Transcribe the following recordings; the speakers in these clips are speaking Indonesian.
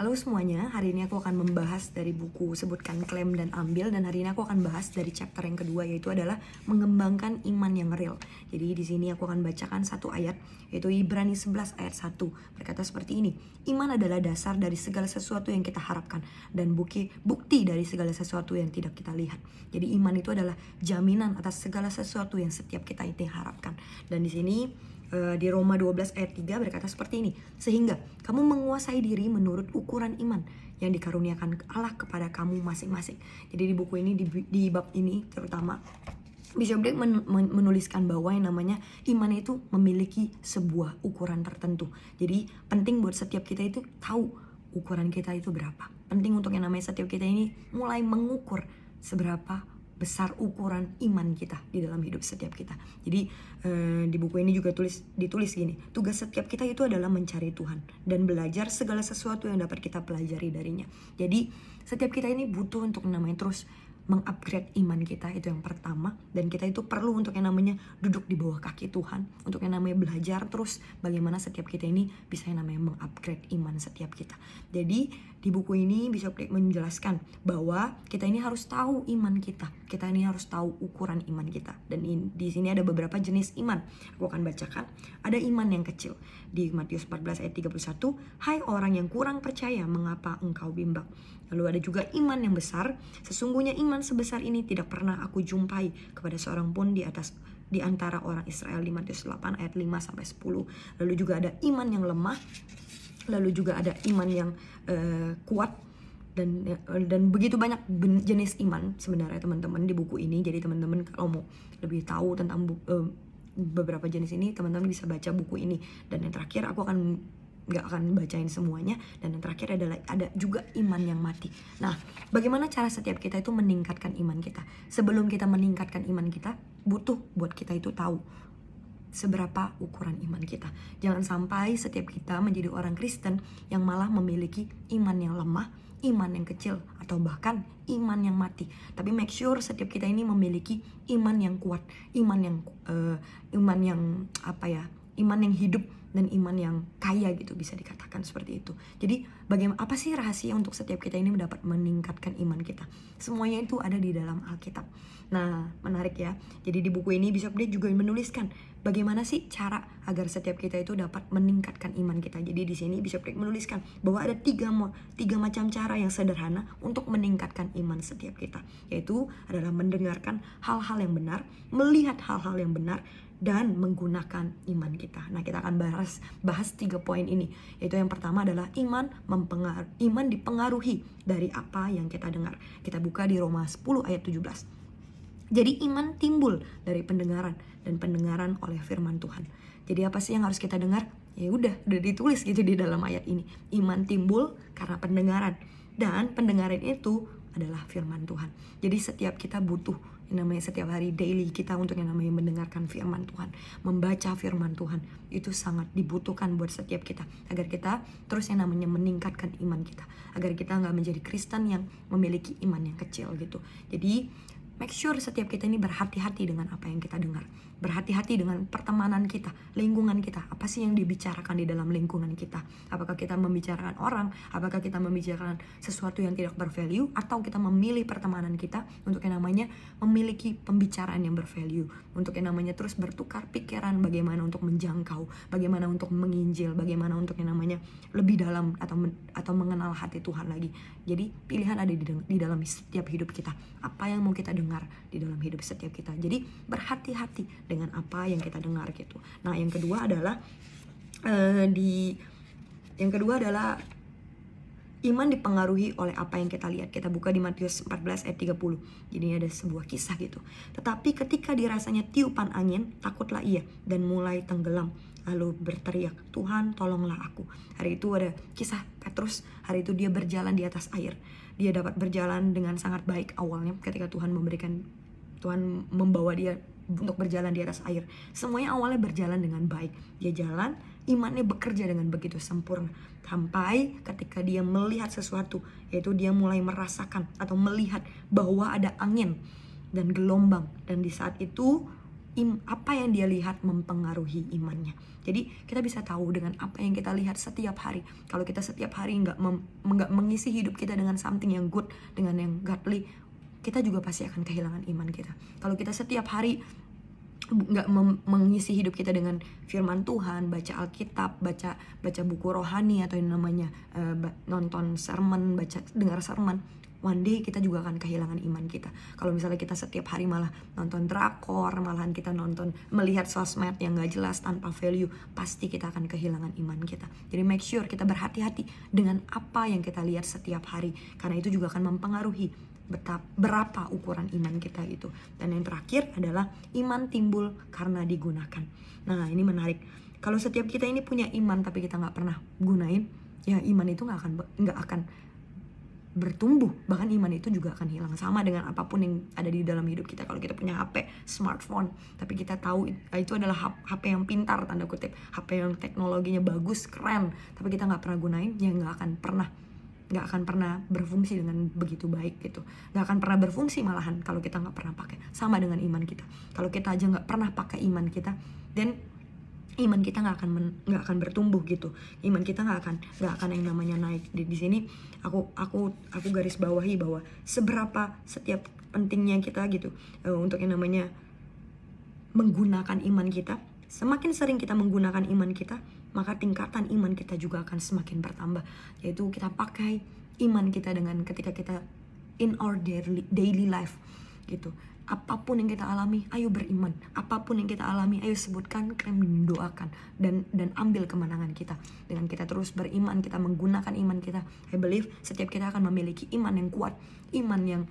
Halo semuanya, hari ini aku akan membahas dari buku Sebutkan Klaim dan Ambil, dan hari ini aku akan bahas dari chapter yang kedua, yaitu adalah mengembangkan iman yang real. Jadi di sini aku akan bacakan satu ayat, yaitu Ibrani 11 ayat 1, berkata seperti ini: iman adalah dasar dari segala sesuatu yang kita harapkan dan bukti dari segala sesuatu yang tidak kita lihat. Jadi iman itu adalah jaminan atas segala sesuatu yang setiap kita itu harapkan. Dan di sini di Roma 12 ayat 3 berkata seperti ini: sehingga kamu menguasai diri menurut ukuran iman yang dikaruniakan Allah kepada kamu masing-masing. Jadi di buku ini, di bab ini terutama, Bishop Dave menuliskan bahwa yang namanya iman itu memiliki sebuah ukuran tertentu. Jadi penting buat setiap kita itu tahu ukuran kita itu berapa. Penting untuk yang namanya setiap kita ini mulai mengukur seberapa besar ukuran iman kita di dalam hidup setiap kita. Jadi di buku ini juga ditulis gini: tugas setiap kita itu adalah mencari Tuhan dan belajar segala sesuatu yang dapat kita pelajari darinya. Jadi setiap kita ini butuh untuk namanya terus mengupgrade iman kita, itu yang pertama. Dan kita itu perlu untuk yang namanya duduk di bawah kaki Tuhan, untuk yang namanya belajar terus bagaimana setiap kita ini bisa yang namanya mengupgrade iman setiap kita. Jadi di buku ini Bishop Dave menjelaskan bahwa kita ini harus tahu iman kita ini harus tahu ukuran iman kita. Dan di sini ada beberapa jenis iman. Aku akan bacakan. Ada iman yang kecil di Matius 14 ayat 31, hai orang yang kurang percaya, mengapa engkau bimbang? Lalu ada juga iman yang besar, sesungguhnya iman sebesar ini tidak pernah aku jumpai kepada seorang pun di antara orang Israel, di Matius 8 ayat 5 sampai 10. Lalu juga ada iman yang lemah, lalu juga ada iman yang kuat, dan begitu banyak jenis iman sebenarnya teman-teman di buku ini. Jadi teman-teman kalau mau lebih tahu tentang beberapa jenis ini, teman-teman bisa baca buku ini. Dan yang terakhir, aku nggak akan bacain semuanya. Dan yang terakhir adalah ada juga iman yang mati. Nah, bagaimana cara setiap kita itu meningkatkan iman kita? Sebelum kita meningkatkan iman kita, butuh buat kita itu tahu seberapa ukuran iman kita. Jangan sampai setiap kita menjadi orang Kristen yang malah memiliki iman yang lemah, iman yang kecil, atau bahkan iman yang mati. Tapi make sure setiap kita ini memiliki iman yang kuat, iman yang hidup, dan iman yang kaya gitu, bisa dikatakan seperti itu. Jadi apa sih rahasia untuk setiap kita ini mendapat meningkatkan iman kita? Semuanya itu ada di dalam Alkitab. Nah, menarik ya. Jadi di buku ini Bishop Dave juga menuliskan bagaimana sih cara agar setiap kita itu dapat meningkatkan iman kita. Jadi di sini Bishop Dave menuliskan bahwa ada tiga macam cara yang sederhana untuk meningkatkan iman setiap kita, yaitu adalah mendengarkan hal-hal yang benar, melihat hal-hal yang benar, dan menggunakan iman kita. Nah, kita akan bahas 3 poin ini. Yaitu yang pertama adalah iman dipengaruhi dari apa yang kita dengar. Kita buka di Roma 10 ayat 17. Jadi iman timbul dari pendengaran, dan pendengaran oleh firman Tuhan. Jadi apa sih yang harus kita dengar? Ya udah ditulis gitu di dalam ayat ini. Iman timbul karena pendengaran, dan pendengaran itu adalah firman Tuhan. Jadi setiap kita butuh yang namanya setiap hari daily kita untuk yang namanya mendengarkan firman Tuhan, membaca firman Tuhan. Itu sangat dibutuhkan buat setiap kita, agar kita terus yang namanya meningkatkan iman kita, agar kita nggak menjadi Kristen yang memiliki iman yang kecil gitu. Jadi make sure setiap kita ini berhati-hati dengan apa yang kita dengar. Berhati-hati dengan pertemanan kita, lingkungan kita. Apa sih yang dibicarakan di dalam lingkungan kita? Apakah kita membicarakan orang? Apakah kita membicarakan sesuatu yang tidak bervalue? Atau kita memilih pertemanan kita untuk yang namanya memiliki pembicaraan yang bervalue, untuk yang namanya terus bertukar pikiran bagaimana untuk menjangkau, bagaimana untuk menginjil, bagaimana untuk yang namanya lebih dalam atau mengenal hati Tuhan lagi. Jadi pilihan ada di dalam setiap hidup kita. Apa yang mau kita dengar di dalam hidup setiap kita. Jadi berhati-hati dengan apa yang kita dengar gitu. Nah, yang kedua adalah iman dipengaruhi oleh apa yang kita lihat. Kita buka di Matius 14 ayat 30. Jadi ada sebuah kisah gitu. Tetapi ketika dirasanya tiupan angin, takutlah ia dan mulai tenggelam. Lalu berteriak, Tuhan tolonglah aku. Hari itu ada kisah Petrus. Hari itu dia berjalan di atas air. Dia dapat berjalan dengan sangat baik awalnya ketika Tuhan membawa dia untuk berjalan di atas air. Semuanya awalnya berjalan dengan baik. Dia jalan, imannya bekerja dengan begitu sempurna. Sampai ketika dia melihat sesuatu, yaitu dia mulai merasakan atau melihat bahwa ada angin dan gelombang. Dan di saat itu apa yang dia lihat mempengaruhi imannya. Jadi kita bisa tahu dengan apa yang kita lihat setiap hari. Kalau kita setiap hari nggak mengisi hidup kita dengan something yang good, dengan yang godly, kita juga pasti akan kehilangan iman kita. Kalau kita setiap hari nggak mengisi hidup kita dengan firman Tuhan, baca Alkitab, baca buku rohani atau yang namanya nonton sermon, dengar sermon, one day kita juga akan kehilangan iman kita. Kalau misalnya kita setiap hari malah nonton drakor, malahan kita melihat sosmed yang gak jelas tanpa value, pasti kita akan kehilangan iman kita. Jadi make sure kita berhati-hati dengan apa yang kita lihat setiap hari, karena itu juga akan mempengaruhi berapa ukuran iman kita itu. Dan yang terakhir adalah iman timbul karena digunakan. Nah, ini menarik. Kalau setiap kita ini punya iman tapi kita nggak pernah gunain, ya iman itu nggak akan bertumbuh. Bahkan iman itu juga akan hilang. Sama dengan apapun yang ada di dalam hidup kita. Kalau kita punya HP, smartphone, tapi kita tahu itu adalah HP yang pintar, tanda kutip, HP yang teknologinya bagus, keren, tapi kita nggak pernah gunain, ya nggak akan pernah berfungsi dengan begitu baik gitu. Nggak akan pernah berfungsi malahan kalau kita nggak pernah pakai. Sama dengan iman kita. Kalau kita aja nggak pernah pakai iman kita, dan iman kita nggak akan bertumbuh gitu. Iman kita nggak akan yang namanya naik. Di sini aku garis bawahi bahwa setiap pentingnya kita gitu untuk yang namanya menggunakan iman kita. Semakin sering kita menggunakan iman kita, maka tingkatan iman kita juga akan semakin bertambah. Yaitu kita pakai iman kita dengan ketika kita in our daily life gitu. Apapun yang kita alami, ayo beriman. Apapun yang kita alami, ayo sebutkan, klaim, doakan, dan ambil kemenangan kita. Dengan kita terus beriman, kita menggunakan iman kita, I believe setiap kita akan memiliki iman yang kuat, iman yang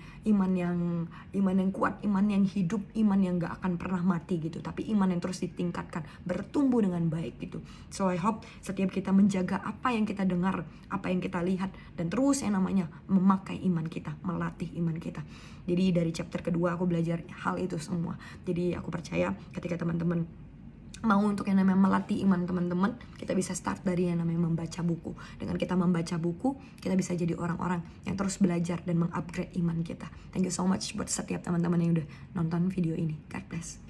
kuat, iman yang hidup, iman yang gak akan pernah mati gitu. Tapi iman yang terus ditingkatkan, bertumbuh dengan baik gitu. So I hope setiap kita menjaga apa yang kita dengar, apa yang kita lihat, dan terus yang namanya memakai iman kita, melatih iman kita. Jadi dari chapter kedua aku belajar hal itu semua. Jadi aku percaya ketika teman-teman mau untuk yang namanya melatih iman teman-teman, kita bisa start dari yang namanya membaca buku. Dengan kita membaca buku, kita bisa jadi orang-orang yang terus belajar dan mengupgrade iman kita. Thank you so much buat setiap teman-teman yang udah nonton video ini. God bless.